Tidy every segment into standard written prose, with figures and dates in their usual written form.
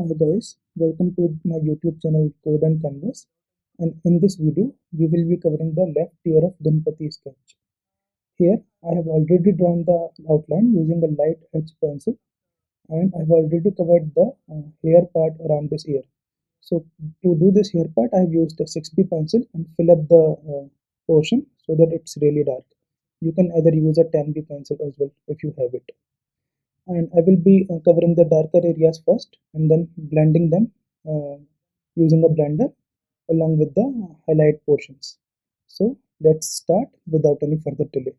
Hi guys, welcome to my YouTube channel Code and Canvas, and in this video we will be covering the left ear of Ganpati sketch. Here I have already drawn the outline using a light edge pencil, and I have already covered the hair part around this ear. So to do this hair part I have used a 6B pencil and fill up the portion so that it's really dark. You can either use a 10B pencil as well if you have it, and I will be covering the darker areas first and then blending them using a blender along with the highlight portions. So let's start without any further delay.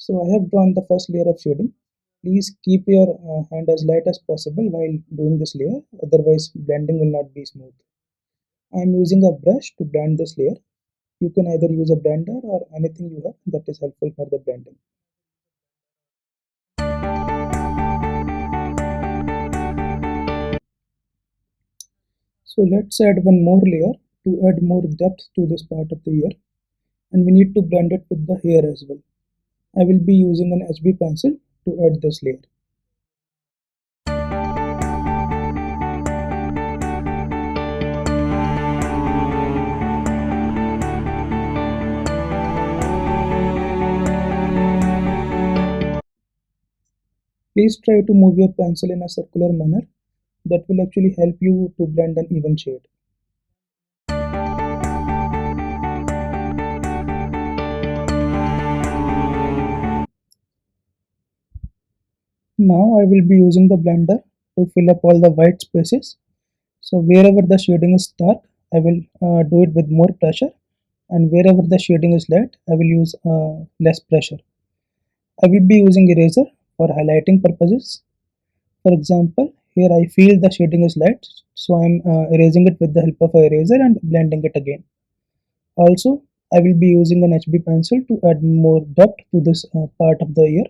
So I have drawn the first layer of shading. Please keep your hand as light as possible while doing this layer, otherwise blending will not be smooth. I am using a brush to blend this layer. You can either use a blender or anything you have that is helpful for the blending. So let's add one more layer to add more depth to this part of the ear, and we need to blend it with the hair as well. I will be using an HB pencil to add this layer. Please try to move your pencil in a circular manner. That will actually help you to blend an even shade. Now I will be using the blender to fill up all the white spaces. So wherever the shading is dark, I will do it with more pressure, and wherever the shading is light, I will use less pressure. I will be using eraser for highlighting purposes. For example, here I feel the shading is light, so I am erasing it with the help of a eraser and blending it again. Also, I will be using an HB pencil to add more depth to this part of the ear.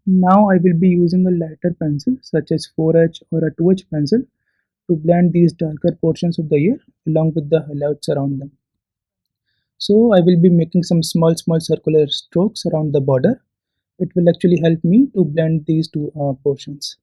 Now I will be using a lighter pencil such as 4H or a 2H pencil to blend these darker portions of the ear along with the highlights around them. So I will be making some small circular strokes around the border. It will actually help me to blend these two portions.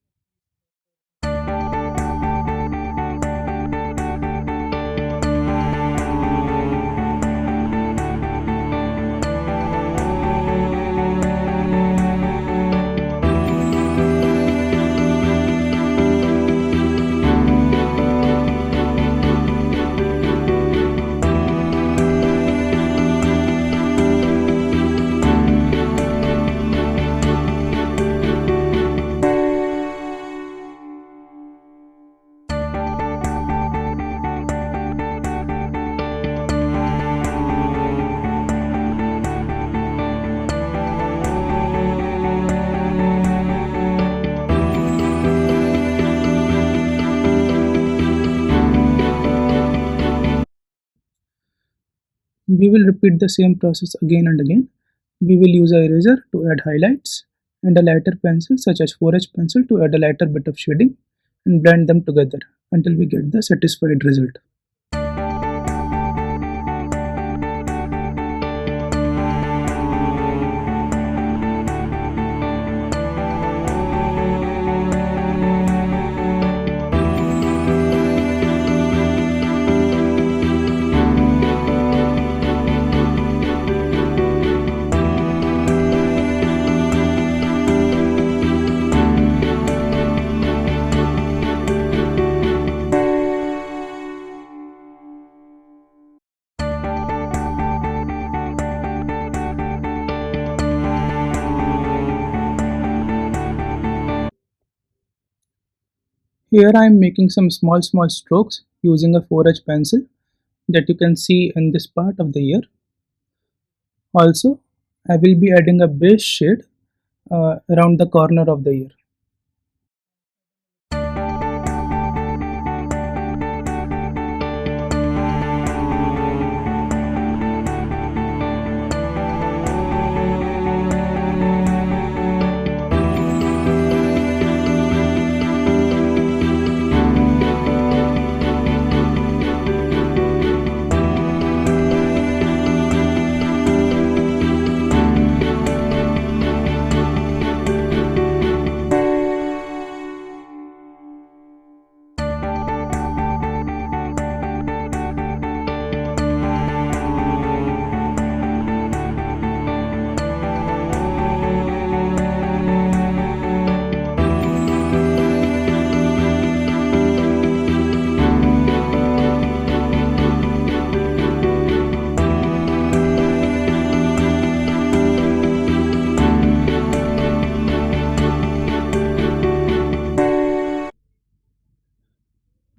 We will repeat the same process again and again. We will use a eraser to add highlights and a lighter pencil such as 4H pencil to add a lighter bit of shading and blend them together until we get the satisfied result. Here I am making some small strokes using a 4H pencil that you can see in this part of the ear. Also, I will be adding a base shade around the corner of the ear.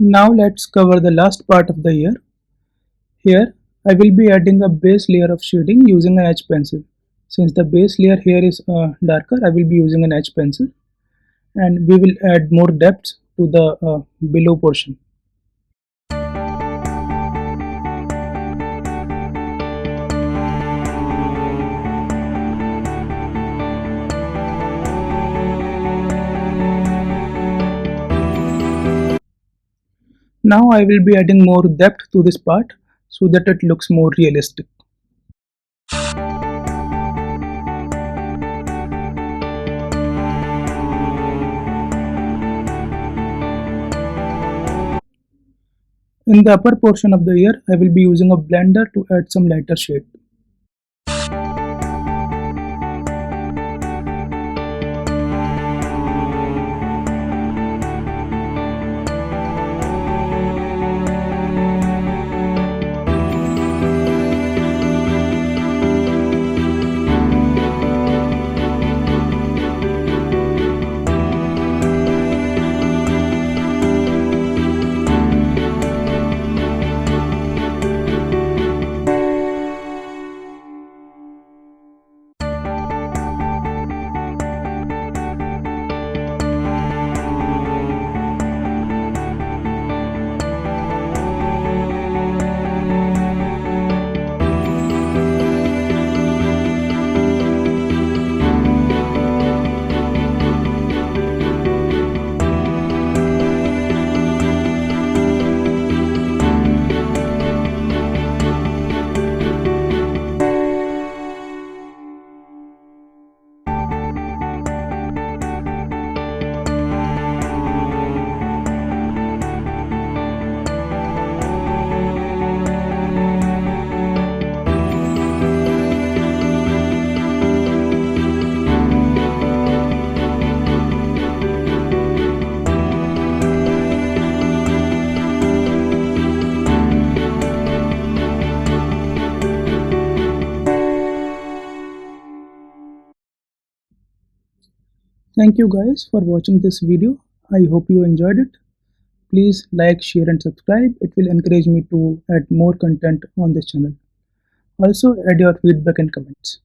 Now let's cover the last part of the ear. Here I will be adding a base layer of shading using an H pencil. Since the base layer here is darker, I will be using an H pencil, and we will add more depth to the below portion. Now I will be adding more depth to this part so that it looks more realistic. In the upper portion of the ear, I will be using a blender to add some lighter shade. Thank you guys for watching this video. I hope you enjoyed it. Please like, share and subscribe. It will encourage me to add more content on this channel. Also add your feedback and comments.